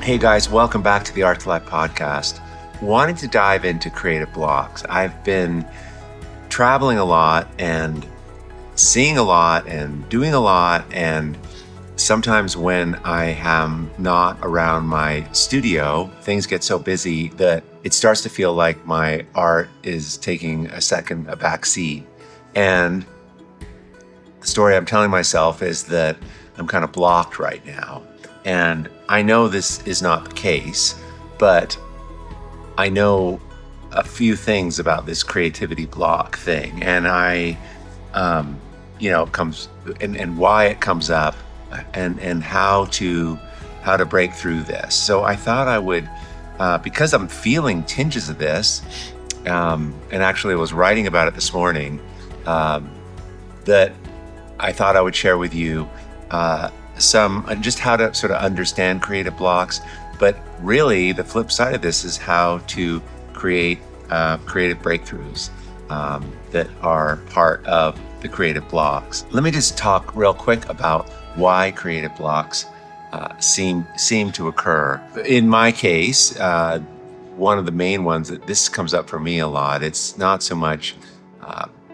Hey guys, welcome back to the Art2Life podcast. Wanting to dive into creative blocks. I've been traveling a lot and seeing a lot and doing a lot, and sometimes when I am not around my studio, things get so busy that it starts to feel like my art is taking a back seat. And the story I'm telling myself is that I'm kind of blocked right now. And I know this is not the case, but I know a few things about this creativity block thing, and it comes and why it comes up, and how to break through this. So I thought I would, because I'm feeling tinges of this, and actually I was writing about it this morning, that I thought I would share with you some just how to sort of understand creative blocks. But really the flip side of this is how to create creative breakthroughs that are part of the creative blocks. Let me just talk real quick about why creative blocks seem to occur. In my case, one of the main ones that this comes up for me a lot, it's not so much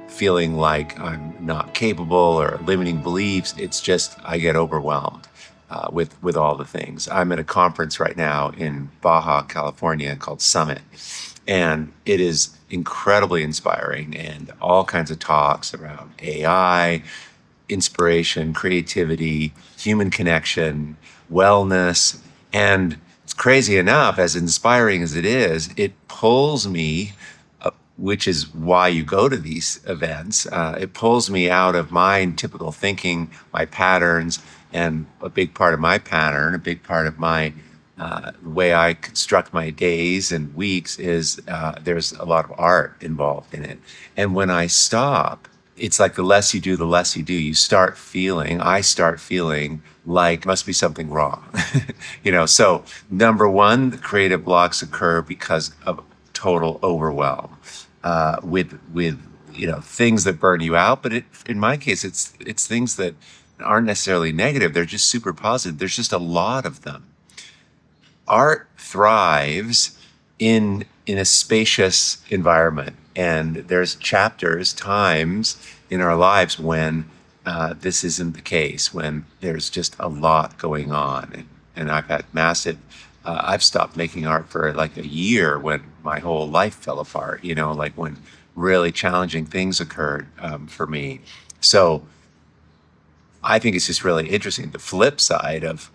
feeling like I'm not capable or limiting beliefs. It's just I get overwhelmed with all the things. I'm at a conference right now in Baja, California called Summit, and it is incredibly inspiring, and all kinds of talks around AI, inspiration, creativity, human connection, wellness. And it's crazy enough, as inspiring as it is, it pulls me, which is why you go to these events. It pulls me out of my typical thinking, my patterns, and a big part of my pattern, a big part of my way I construct my days and weeks is there's a lot of art involved in it. And when I stop, it's like the less you do, the less you do. I start feeling like must be something wrong. So number one, the creative blocks occur because of total overwhelm with things that burn you out. But in my case, it's things that aren't necessarily negative. They're just super positive. There's just a lot of them. Art thrives in a spacious environment, and there's times in our lives when this isn't the case, when there's just a lot going on. And I've had I've stopped making art for like a year when my whole life fell apart, like when really challenging things occurred for me. So I think it's just really interesting. The flip side of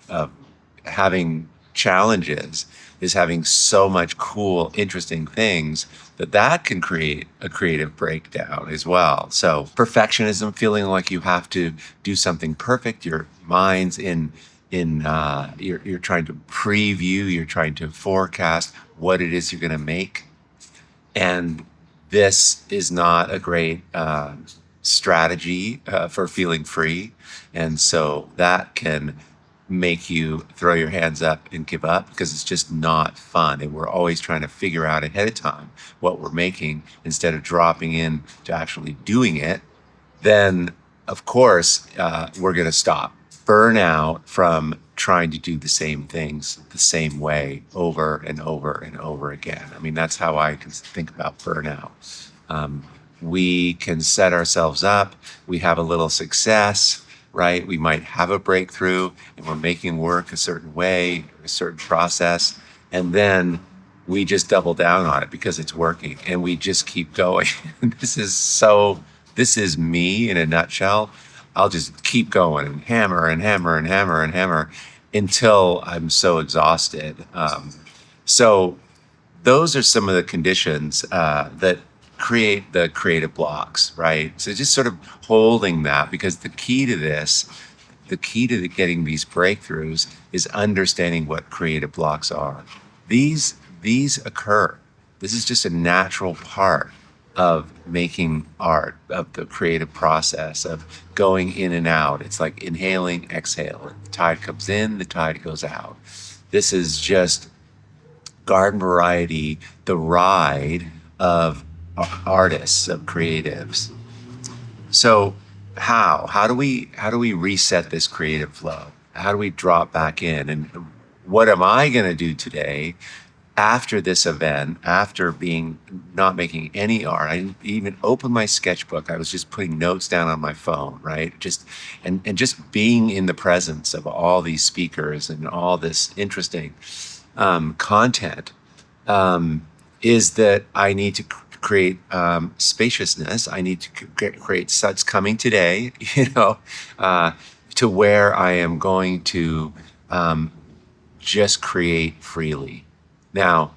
having challenges is having so much cool, interesting things that can create a creative breakdown as well. So perfectionism, feeling like you have to do something perfect, your mind's you're trying to preview, you're trying to forecast what it is you're going to make. And this is not a great strategy for feeling free. And so that can make you throw your hands up and give up, because it's just not fun. And we're always trying to figure out ahead of time what we're making instead of dropping in to actually doing it. Then, of course, we're going to stop. Burn out from trying to do the same things the same way over and over and over again. I mean, that's how I can think about burnout. We can set ourselves up. We have a little success, right? We might have a breakthrough and we're making work a certain way, a certain process. And then we just double down on it because it's working and we just keep going. This is me in a nutshell. I'll just keep going and hammer and hammer and hammer and hammer until I'm so exhausted. So those are some of the conditions that create the creative blocks, right? So just sort of holding that, because the key to getting these breakthroughs is understanding what creative blocks are. These occur. This is just a natural part of making art, of the creative process, of going in and out. It's like inhaling, exhaling. The tide comes in, the tide goes out. This is just garden variety, the ride of artists, of creatives. So how do we reset this creative flow? How do we drop back in? And what am I going to do today after this event, after being not making any art? I didn't even open my sketchbook. I was just putting notes down on my phone, right? And just being in the presence of all these speakers and all this interesting content, is that I need to create spaciousness. I need to create such coming today, to where I am going to just create freely. Now,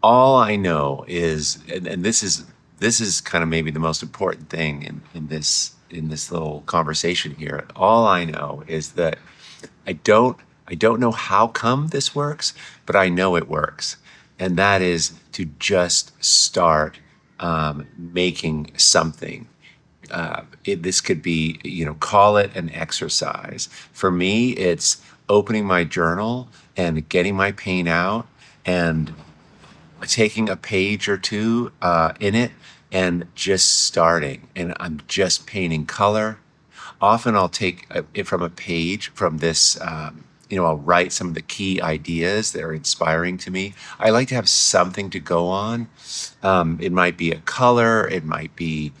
all I know is, and this is kind of maybe the most important thing in this little conversation here. All I know is that I don't I don't know how come this works, but I know it works, and that is to just start making something. This could be, call it an exercise. For me, it's opening my journal and getting my paint out and taking a page or two in it and just starting. And I'm just painting color. Often I'll take it from a page from this, I'll write some of the key ideas that are inspiring to me. I like to have something to go on. It might be a color, it might be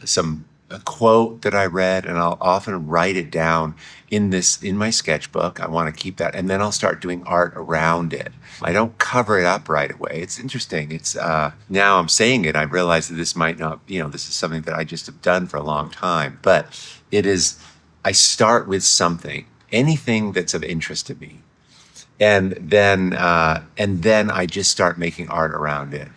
a quote that I read, and I'll often write it down in my sketchbook. I want to keep that, and then I'll start doing art around it. I don't cover it up right away. It's interesting. It's now I'm saying it, I realize that this might not, this is something that I just have done for a long time, but it is. I start with something, anything that's of interest to me, and then I just start making art around it.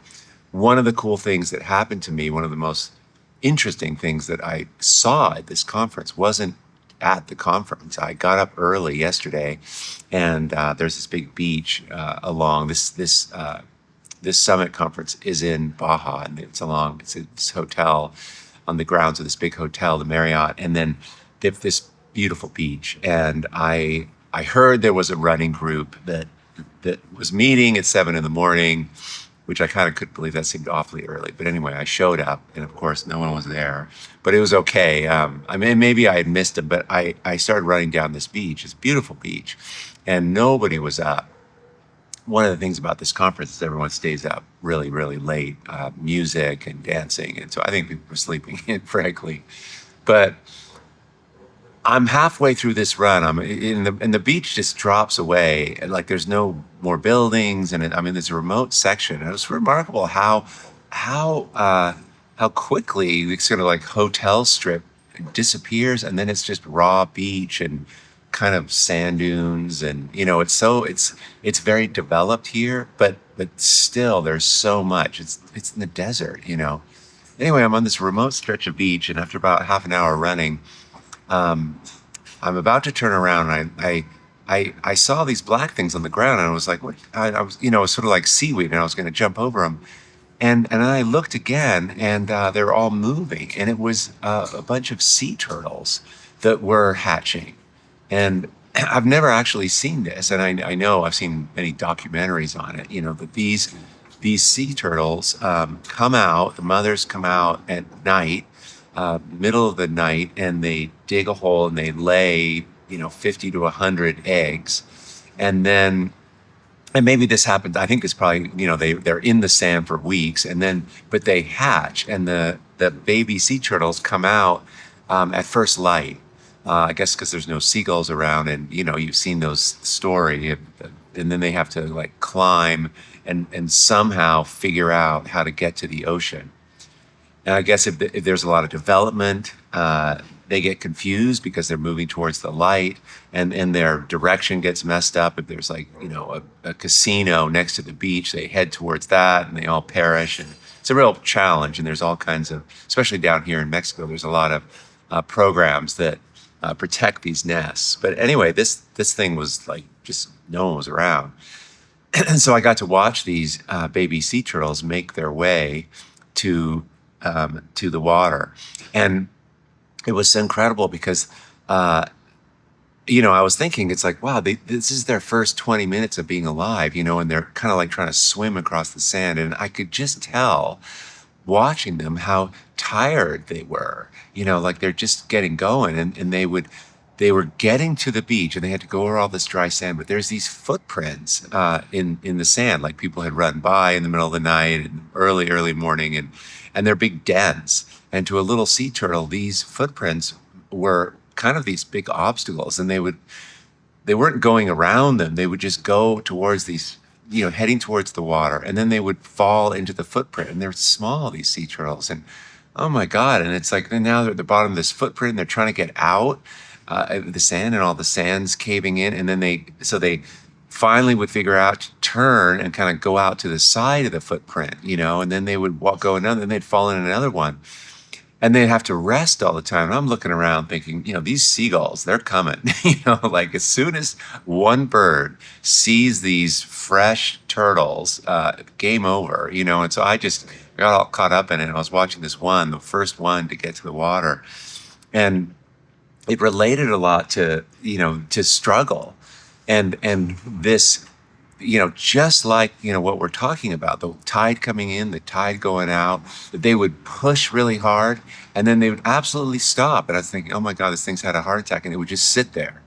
One of the cool things that happened to me, one of the most interesting things that I saw at this conference wasn't at the conference. I got up early yesterday, and there's this big beach along this summit conference is in Baja, and it's this hotel on the grounds of this big hotel, the Marriott, and then they have this beautiful beach. And I heard there was a running group that was meeting at 7 a.m, which I kind of couldn't believe. That seemed awfully early. But anyway, I showed up, and of course, no one was there. But it was okay. I mean, maybe I had missed them, but I started running down this beach, this beautiful beach, and nobody was up. One of the things about this conference is everyone stays up really, really late, music and dancing. And so I think people were sleeping in, frankly. But I'm halfway through this run. And the beach just drops away, and like there's no more buildings, and there's a remote section. And it was remarkable how quickly this sort of like hotel strip disappears, and then it's just raw beach and kind of sand dunes, and it's very developed here, but still there's so much. It's in the desert. Anyway, I'm on this remote stretch of beach, and after about half an hour running, I'm about to turn around, and I saw these black things on the ground, and I was like, what? I was, it was sort of like seaweed, and I was going to jump over them. And then I looked again, and they were all moving, and it was a bunch of sea turtles that were hatching. And I've never actually seen this, and I know I've seen many documentaries on it, that these sea turtles come out, the mothers come out at night, middle of the night, and they dig a hole and they lay 50 to 100 eggs, and maybe this happened, I think it's probably, they're in the sand for weeks, but they hatch, and the baby sea turtles come out at first light, I guess because there's no seagulls around, and you've seen those stories, and then they have to like climb and somehow figure out how to get to the ocean. And I guess if there's a lot of development, they get confused because they're moving towards the light, and their direction gets messed up. If there's like, a casino next to the beach, they head towards that and they all perish. And it's a real challenge. And there's all kinds of, especially down here in Mexico, there's a lot of programs that protect these nests. But anyway, this thing was like, just no one was around. And so I got to watch these baby sea turtles make their way to the water. And it was incredible because, I was thinking, it's like, wow, this is their first 20 minutes of being alive, and they're kind of like trying to swim across the sand. And I could just tell watching them how tired they were, like they're just getting going. And they would they were getting to the beach and they had to go over all this dry sand, but there's these footprints in the sand, like people had run by in the middle of the night and early morning, and they're big dents. And to a little sea turtle, these footprints were kind of these big obstacles, and they weren't going around them. They would just go towards these, heading towards the water, and then they would fall into the footprint. And they're small, these sea turtles, and oh my God! And it's like now they're at the bottom of this footprint, and they're trying to get out the sand, and all the sand's caving in, and then they finally would figure out to turn and kind of go out to the side of the footprint, and then they would go another, and they'd fall in another one. And they'd have to rest all the time. And I'm looking around thinking, these seagulls, they're coming. Like as soon as one bird sees these fresh turtles, game over, And so I just got all caught up in it. I was watching this one, the first one to get to the water. And it related a lot to, to struggle. And this, just like, what we're talking about, the tide coming in, the tide going out, they would push really hard and then they would absolutely stop. And I was thinking, oh my God, this thing's had a heart attack. And it would just sit there.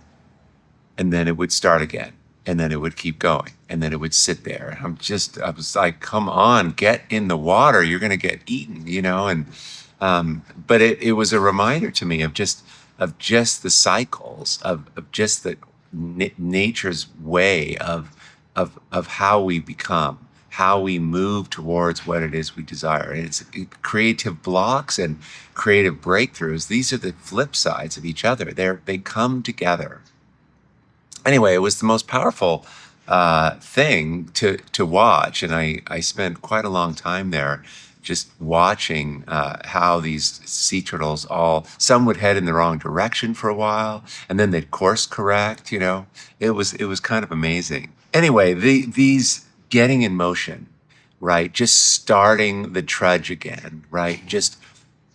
And then it would start again. And then it would keep going. And then it would sit there. And I was like, come on, get in the water. You're going to get eaten, And, but it was a reminder to me of just the cycles of just the nature's way of how we become, how we move towards what it is we desire. And it's creative blocks and creative breakthroughs. These are the flip sides of each other. They come together. Anyway, it was the most powerful thing to watch. And I spent quite a long time there just watching how these sea turtles some would head in the wrong direction for a while, and then they'd course correct, It was kind of amazing. Anyway, these getting in motion, right? Just starting the trudge again, right? Just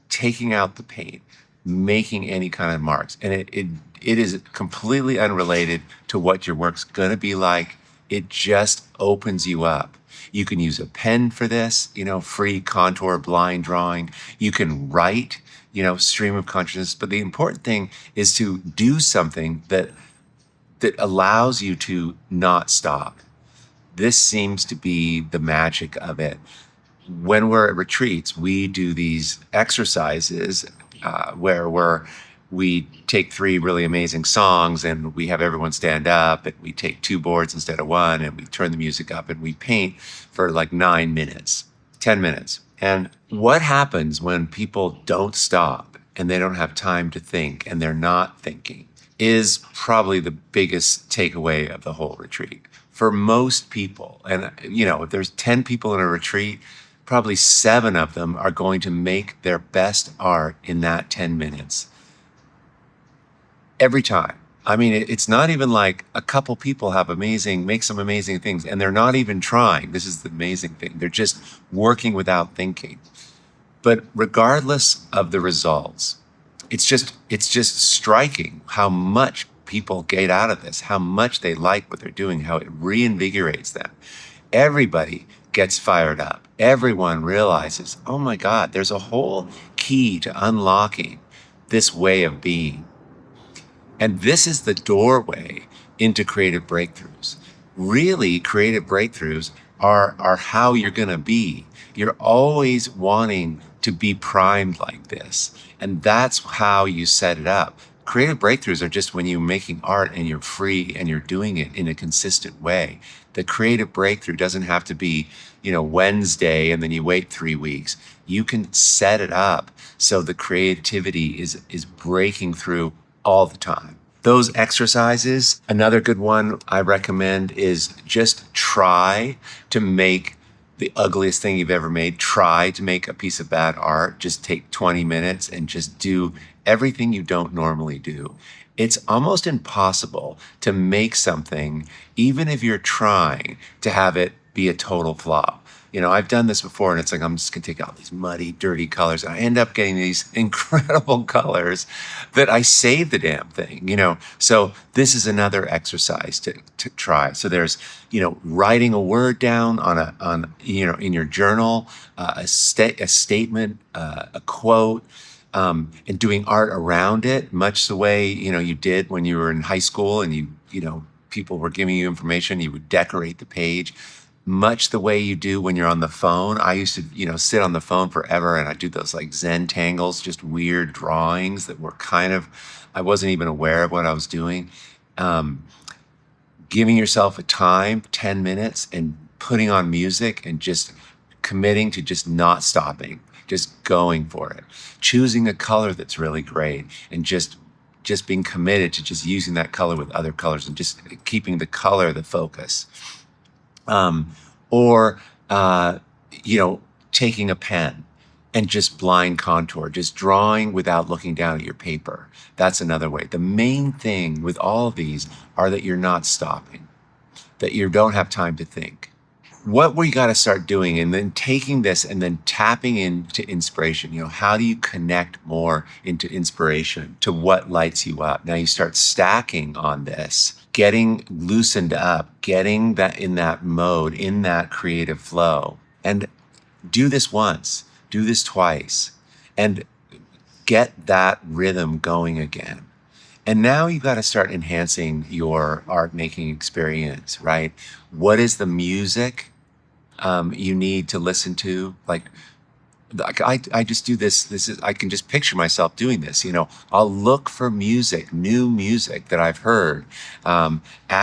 taking out the paint, making any kind of marks. And it is completely unrelated to what your work's gonna be like. It just opens you up. You can use a pen for this, free contour blind drawing. You can write, stream of consciousness. But the important thing is to do something that allows you to not stop. This seems to be the magic of it. When we're at retreats, we do these exercises where we take 3 really amazing songs and we have everyone stand up, and we take 2 boards instead of 1, and we turn the music up and we paint for like 9 minutes, 10 minutes. And what happens when people don't stop and they don't have time to think and they're not thinking is probably the biggest takeaway of the whole retreat. For most people, and if there's 10 people in a retreat, probably 7 of them are going to make their best art in that 10 minutes. Every time. I mean, it's not even like a couple people make some amazing things, and they're not even trying. This is the amazing thing. They're just working without thinking. But regardless of the results, it's just striking how much people get out of this, how much they like what they're doing, how it reinvigorates them. Everybody gets fired up. Everyone realizes, oh my God, there's a whole key to unlocking this way of being. And this is the doorway into creative breakthroughs. Really, creative breakthroughs are how you're going to be. You're always wanting to be primed like this. And that's how you set it up. Creative breakthroughs are just when you're making art and you're free and you're doing it in a consistent way. The creative breakthrough doesn't have to be, Wednesday and then you wait 3 weeks. You can set it up so the creativity is breaking through all the time. Those exercises, another good one I recommend is just try to make the ugliest thing you've ever made. Try to make a piece of bad art. Just take 20 minutes and just do everything you don't normally do. It's almost impossible to make something, even if you're trying, to have it be a total flop. I've done this before, and it's like, I'm just going to take out these muddy, dirty colors. And I end up getting these incredible colors that I save the damn thing, So this is another exercise to try. So there's, writing a word down in your journal, a statement, a quote, and doing art around it, much the way, you did when you were in high school and people were giving you information, you would decorate the page, much the way you do when you're on the phone. I used to, sit on the phone forever and I do those like Zen tangles, just weird drawings that were I wasn't even aware of what I was doing. Um, Giving yourself a time, 10 minutes, and putting on music and just committing to just not stopping, just going for it. Choosing a color that's really great and just being committed to just using that color with other colors and just keeping the color the focus. Or, taking a pen and just blind contour, just drawing without looking down at your paper. That's another way. The main thing with all of these are that you're not stopping, that you don't have time to think. What we got to start doing, and then taking this and then tapping into inspiration. How do you connect more into inspiration, to what lights you up? Now you start stacking on this, getting loosened up, getting that in that mode, in that creative flow. And do this once, do this twice, and get that rhythm going again. And now you've got to start enhancing your art making experience, right? What is the music you need to listen to? Like I just do this. I can just picture myself doing this. I'll look for music, new music that I've heard,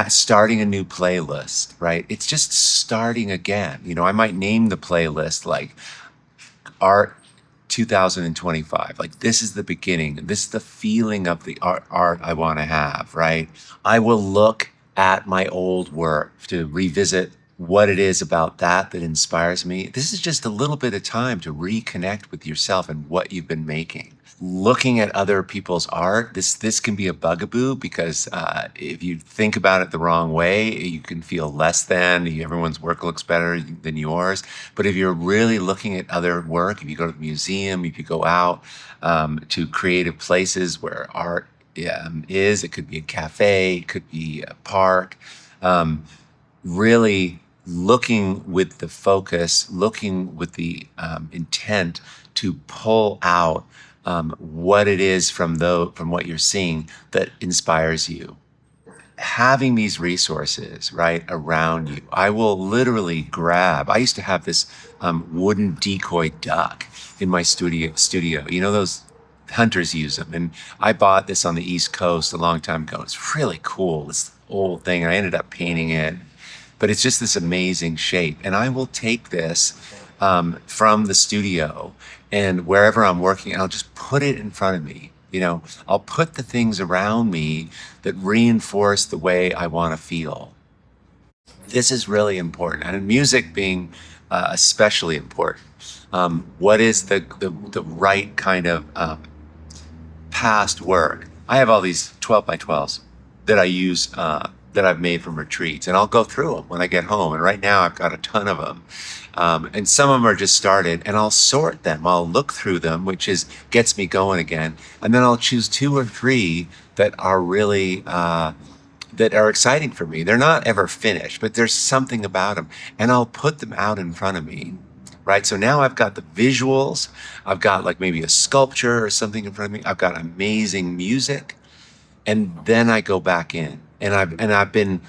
starting a new playlist, right? It's just starting again. I might name the playlist like Art 2025. Like, this is the beginning. This is the feeling of the art I want to have, right? I will look at my old work to revisit what it is about that inspires me. This is just a little bit of time to reconnect with yourself and what you've been making. Looking at other people's art, this can be a bugaboo because if you think about it the wrong way, you can feel less than. Everyone's work looks better than yours. But if you're really looking at other work, if you go to the museum, if you go out to creative places where art is, it could be a cafe, it could be a park, really looking with the focus, looking with the intent to pull out what it is from what you're seeing that inspires you. Having these resources right around you. I will literally grab. I used to have this wooden decoy duck in my studio. Those hunters use them, and I bought this on the East Coast a long time ago. It's really cool. This old thing, and I ended up painting it. But it's just this amazing shape. And I will take this from the studio and wherever I'm working, and I'll just put it in front of me. I'll put the things around me that reinforce the way I want to feel. This is really important. And music being especially important. What is the right kind of past work? I have all these 12 by 12s that I use that I've made from retreats, and I'll go through them when I get home. And right now I've got a ton of them. And some of them are just started, and I'll sort them. I'll look through them, which gets me going again. And then I'll choose 2 or 3 that are really, that are exciting for me. They're not ever finished, but there's something about them. And I'll put them out in front of me, right? So now I've got the visuals. I've got like maybe a sculpture or something in front of me. I've got amazing music. And then I go back in. And I've been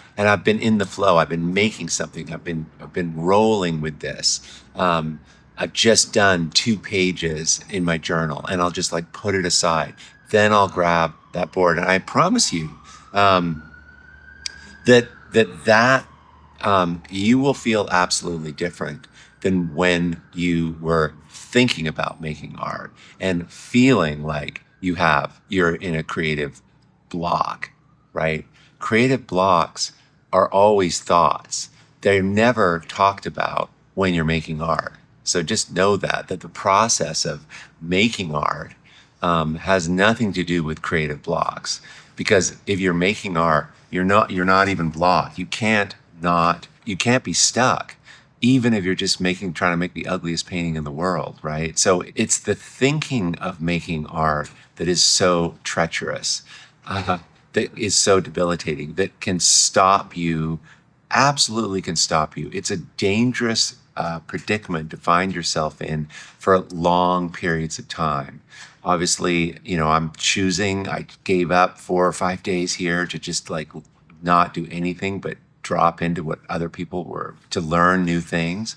in the flow. I've been making something. I've been rolling with this. I've just done 2 pages in my journal, and I'll just like put it aside. Then I'll grab that board, and I promise you that you will feel absolutely different than when you were thinking about making art and feeling like you're in a creative block, right? Creative blocks are always thoughts. They're never talked about when you're making art. So just know that the process of making art has nothing to do with creative blocks. Because if you're making art, you're not even blocked. You can't be stuck, even if you're just trying to make the ugliest painting in the world, right? So it's the thinking of making art that is so treacherous. That is so debilitating, that can stop you, absolutely can stop you. It's a dangerous predicament to find yourself in for long periods of time. Obviously, I gave up 4 or 5 days here to just like not do anything but drop into what other people were, to learn new things.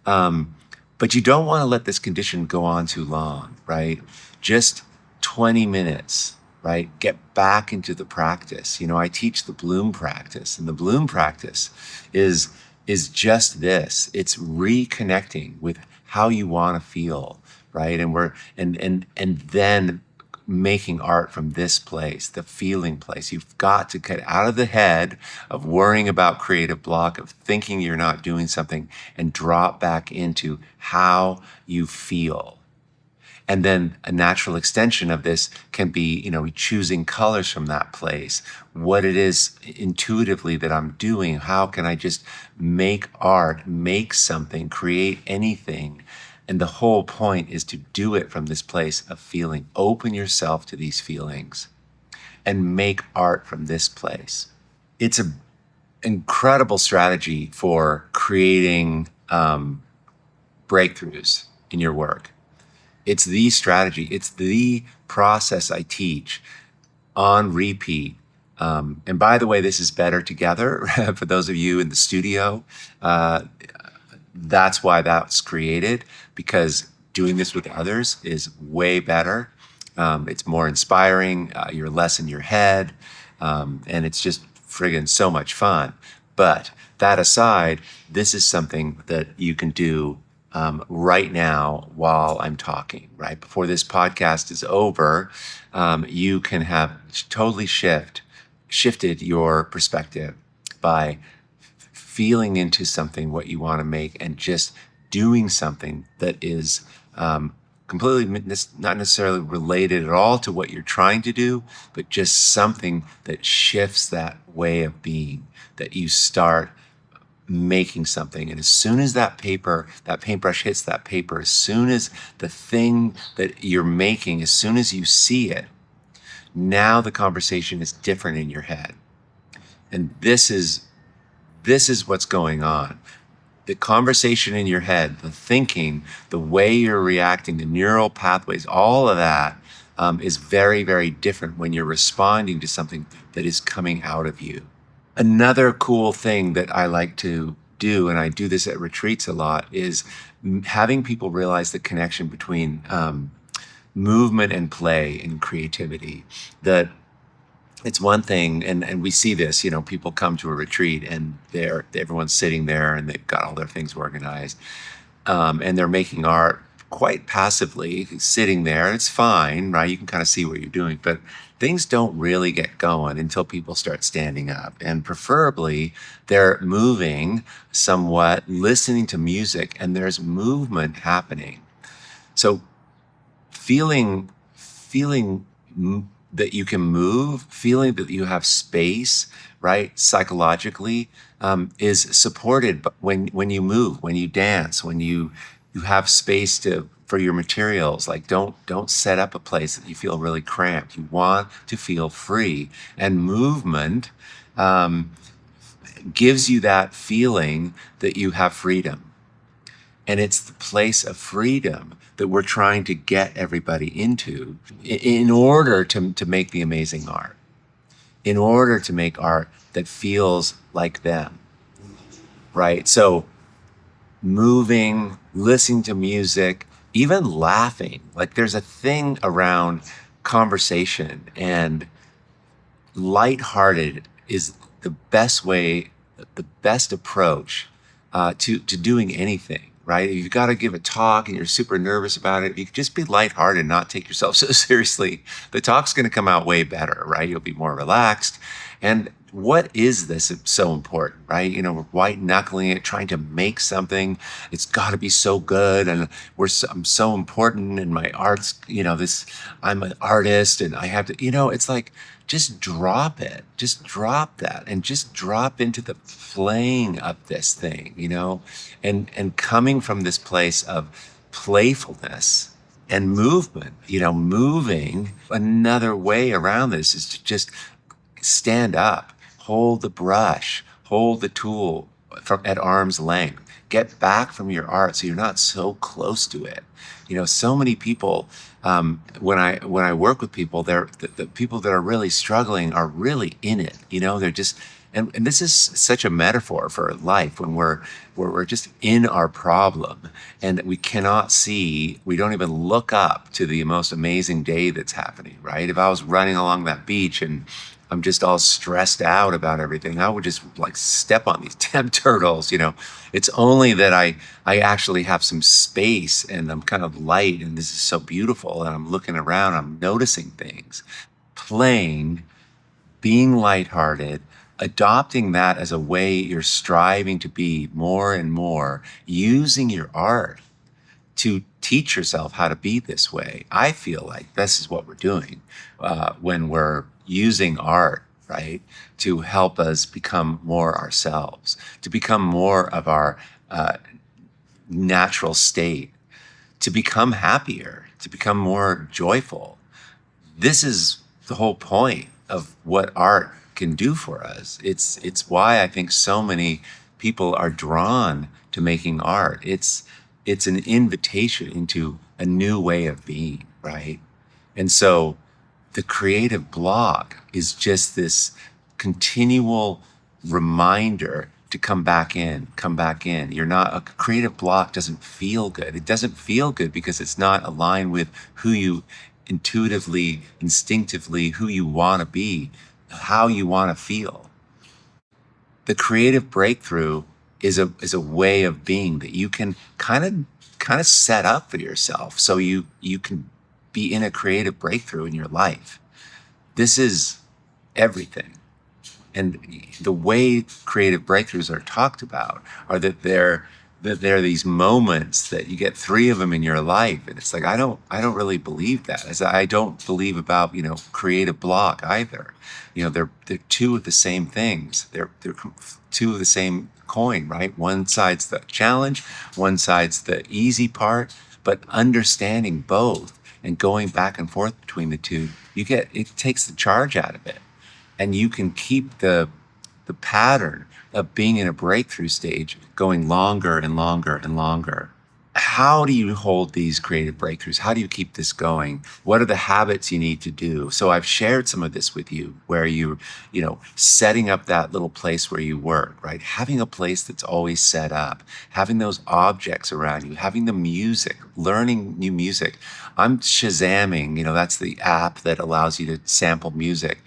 But you don't want to let this condition go on too long, right? Just 20 minutes, right? Get back into the practice. I teach the bloom practice, and the bloom practice is just this. It's reconnecting with how you want to feel, right? And then making art from this place, the feeling place. You've got to get out of the head of worrying about creative block, of thinking you're not doing something, and drop back into how you feel. And then a natural extension of this can be, choosing colors from that place, what it is intuitively that I'm doing. How can I just make art, make something, create anything? And the whole point is to do it from this place of feeling. Open yourself to these feelings and make art from this place. It's an incredible strategy for creating breakthroughs in your work. It's the strategy. It's the process I teach on repeat. And by the way, this is better together for those of you in the studio. That's why that's created, because doing this with others is way better. It's more inspiring. You're less in your head. And it's just friggin' so much fun. But that aside, this is something that you can do right now while I'm talking, right? Before this podcast is over, you can have totally shifted your perspective by feeling into something, what you want to make, and just doing something that is completely not necessarily related at all to what you're trying to do, but just something that shifts that way of being, that you start making something. And as soon as that paintbrush hits that paper, as soon as the thing that you're making, as soon as you see it, now the conversation is different in your head. And this is what's going on. The conversation in your head, the thinking, the way you're reacting, the neural pathways, all of that is very, very different when you're responding to something that is coming out of you. Another cool thing that I like to do, and I do this at retreats a lot, is having people realize the connection between movement and play and creativity. That it's one thing, and we see this, people come to a retreat and everyone's sitting there and they've got all their things organized, and they're making art quite passively, sitting there. It's fine, right? You can kind of see what you're doing, but things don't really get going until people start standing up, and preferably they're moving somewhat, listening to music, and there's movement happening. So feeling that you can move, feeling that you have space, right, psychologically, is supported. But when you move, when you dance, when you have space for your materials, like don't set up a place that you feel really cramped. You want to feel free, and movement gives you that feeling that you have freedom. And it's the place of freedom that we're trying to get everybody into in order to make the amazing art, in order to make art that feels like them, right? So moving, listening to music, even laughing. Like there's a thing around conversation, and lighthearted is the best way, the best approach to doing anything. Right? If you've got to give a talk and you're super nervous about it, you can just be lighthearted and not take yourself so seriously. The talk's going to come out way better, right? You'll be more relaxed. And what is this? It's so important, right? We're white knuckling it, trying to make something. It's got to be so good, and I'm so important, and my art's, I'm an artist, and I have to, it's like, just drop it. Just drop that, and just drop into the playing of this thing, and coming from this place of playfulness and movement, moving. Another way around this is to just stand up, hold the brush, hold the tool at arm's length, get back from your art so you're not so close to it. So many people, when I work with people, the people that are really struggling are really in it. They're just, and this is such a metaphor for life when we're just in our problem and we cannot see, we don't even look up to the most amazing day that's happening, right? If I was running along that beach and I'm just all stressed out about everything, I would just like step on these damn turtles. It's only that I actually have some space and I'm kind of light and this is so beautiful and I'm looking around, I'm noticing things, playing, being lighthearted, adopting that as a way you're striving to be more and more, using your art to teach yourself how to be this way. I feel like this is what we're doing when we're using art, right, to help us become more ourselves, to become more of our natural state, to become happier, to become more joyful. This is the whole point of what art can do for us. It's why I think so many people are drawn to making art. It's an invitation into a new way of being, right? And so the creative block is just this continual reminder to come back in, come back in. A creative block doesn't feel good. It doesn't feel good because it's not aligned with who you intuitively, instinctively, who you want to be, how you want to feel. The creative breakthrough is a way of being that you can kind of set up for yourself so you can be in a creative breakthrough in your life. This is everything. And the way creative breakthroughs are talked about are that there are these moments that you get three of them in your life, and it's like I don't really believe that. As I don't believe about creative block either. They're two of the same things. They're two of the same coin, right? One side's the challenge, one side's the easy part, but understanding both and going back and forth between the two, it takes the charge out of it. And you can keep the pattern of being in a breakthrough stage going longer and longer and longer. How do you hold these creative breakthroughs? How do you keep this going? What are the habits you need to do? So I've shared some of this with you where setting up that little place where you work, right? Having a place that's always set up, having those objects around you, having the music, learning new music. I'm Shazamming, that's the app that allows you to sample music.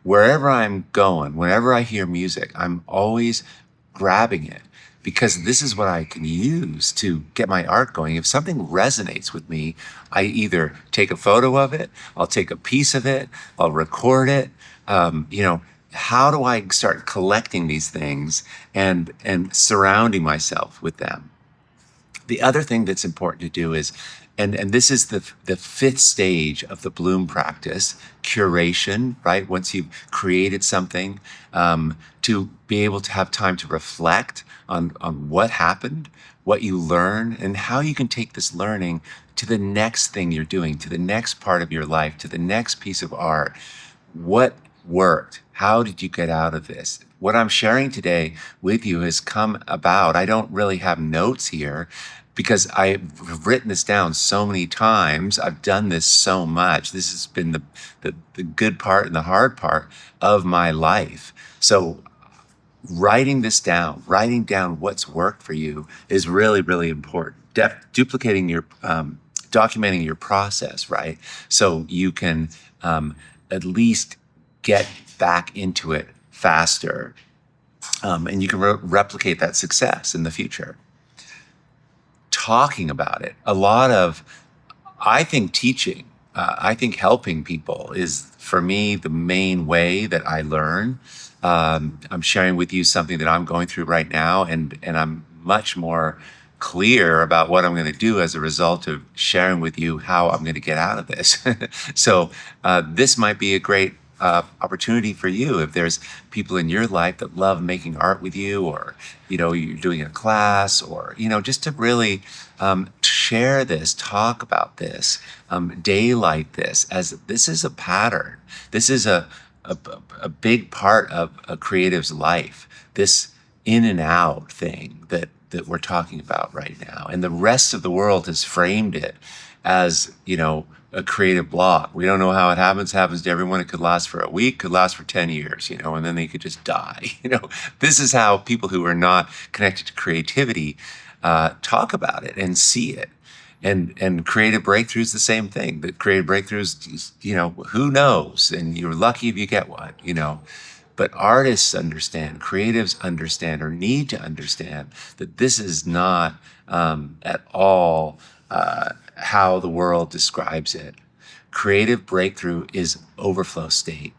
Wherever I'm going, whenever I hear music, I'm always grabbing it because this is what I can use to get my art going. If something resonates with me, I either take a photo of it, I'll take a piece of it, I'll record it. How do I start collecting these things and surrounding myself with them? The other thing that's important to do is, and this is the fifth stage of the Bloom practice, curation, right? Once you've created something, to be able to have time to reflect on what happened, what you learn, and how you can take this learning to the next thing you're doing, to the next part of your life, to the next piece of art. What worked? How did you get out of this? What I'm sharing today with you has come about. I don't really have notes here because I've written this down so many times. I've done this so much. This has been the good part and the hard part of my life. So writing this down, writing down what's worked for you is really, really important. Duplicating documenting your process, right? So you can at least get back into it faster, and you can replicate that success in the future. Talking about it. I think teaching, I think helping people is, for me, the main way that I learn. I'm sharing with you something that I'm going through right now, and I'm much more clear about what I'm going to do as a result of sharing with you how I'm going to get out of this. So this might be a great opportunity for you if there's people in your life that love making art with you, or you're doing a class, or just to really share this, talk about this, daylight this, as this is a pattern. This is a big part of a creative's life, this in and out thing that that we're talking about right now. And the rest of the world has framed it as, a creative block. We don't know how it happens to everyone. It could last for a week, could last for 10 years, and then they could just die. This is how people who are not connected to creativity talk about it and see it. And creative breakthroughs, the same thing. But creative breakthroughs, who knows? And you're lucky if you get one, But artists understand, creatives understand, or need to understand that this is not at all how the world describes it. Creative breakthrough is overflow state.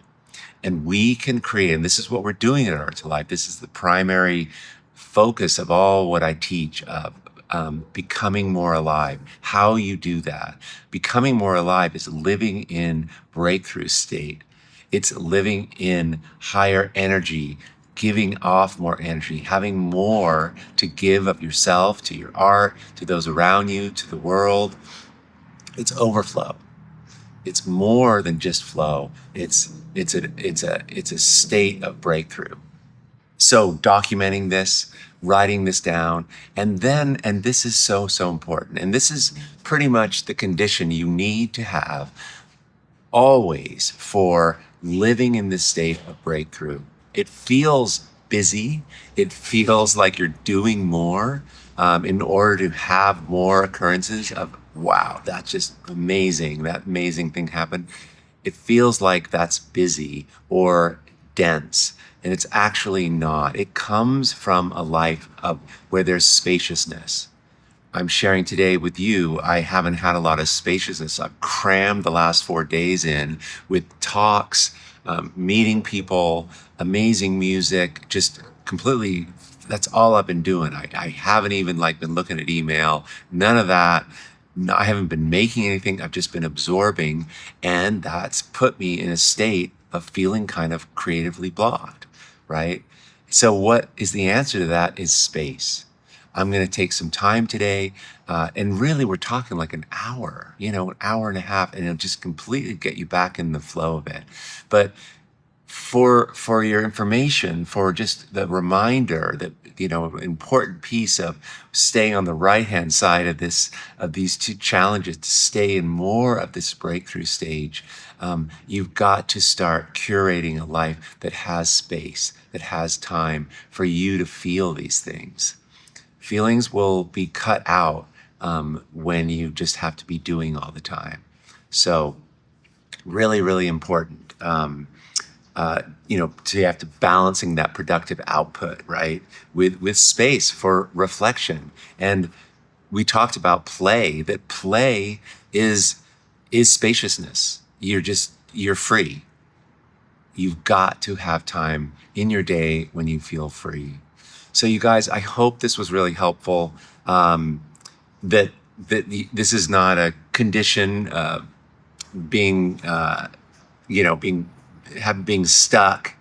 And we can create, and this is what we're doing at Art2Life. This is the primary focus of all what I teach, becoming more alive. How you do that. Becoming more alive is living in breakthrough state. It's living in higher energy, giving off more energy, having more to give of yourself, to your art, to those around you, to the world. It's overflow. It's more than just flow. It's a state of breakthrough. So documenting this, writing this down, and this is so important. And this is pretty much the condition you need to have always for living in this state of breakthrough. It feels busy. It feels like you're doing more in order to have more occurrences of, wow, that's just amazing. That amazing thing happened. It feels like that's busy or dense, and it's actually not. It comes from a life of where there's spaciousness. I'm sharing today with you, I haven't had a lot of spaciousness. I've crammed the last 4 days in with talks, meeting people, amazing music, just completely, that's all I've been doing. I haven't even been looking at email, none of that. I haven't been making anything. I've just been absorbing. And that's put me in a state of feeling kind of creatively blocked, right? So what is the answer to that is space. I'm going to take some time today. And really, we're talking like an hour, an hour and a half, and it'll just completely get you back in the flow of it. But for your information, for just the reminder that, important piece of staying on the right-hand side of these two challenges, to stay in more of this breakthrough stage, you've got to start curating a life that has space, that has time for you to feel these things. Feelings will be cut out when you just have to be doing all the time. So really, really important. To have to balancing that productive output, right, with space for reflection. And we talked about play, that play is spaciousness. You're free. You've got to have time in your day when you feel free. So you guys, I hope this was really helpful. That this is not a condition being stuck,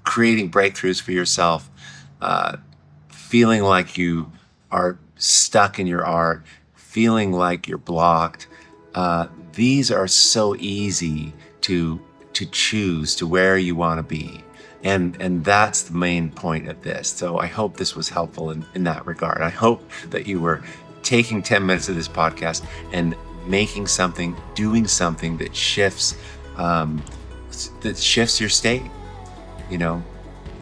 creating breakthroughs for yourself, feeling like you are stuck in your art, feeling like you're blocked. These are so easy to choose to where you want to be. And that's the main point of this. So I hope this was helpful in that regard. I hope that you were taking 10 minutes of this podcast and making something, doing something that shifts your state.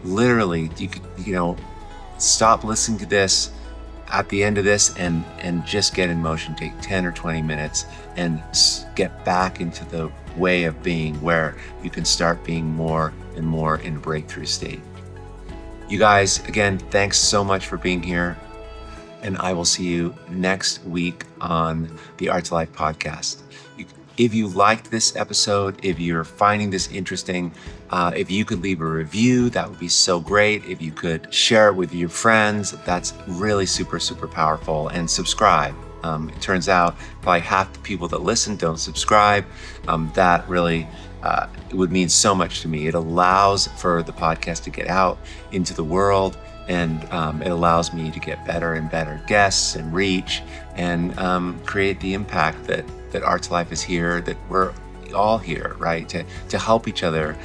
Literally, you could, stop listening to this at the end of this and just get in motion. Take 10 or 20 minutes and get back into the way of being where you can start being more and more in a breakthrough state. You guys, again, thanks so much for being here. And I will see you next week on the Art2Life podcast. If you liked this episode, if you're finding this interesting, if you could leave a review, that would be so great. If you could share it with your friends, that's really super, super powerful. And subscribe. It turns out probably half the people that listen don't subscribe. That really it would mean so much to me. It allows for the podcast to get out into the world, and it allows me to get better and better guests and reach and create the impact that Art2Life is here, that we're all here, right? To help each other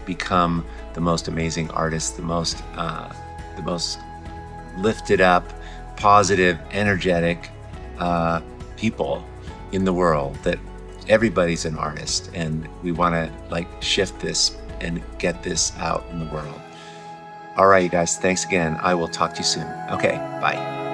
become the most amazing artists, the most lifted up, positive, energetic people in the world, that everybody's an artist, and we want to like shift this and get this out in the world. All right, you guys, thanks again. I will talk to you soon. Okay, bye.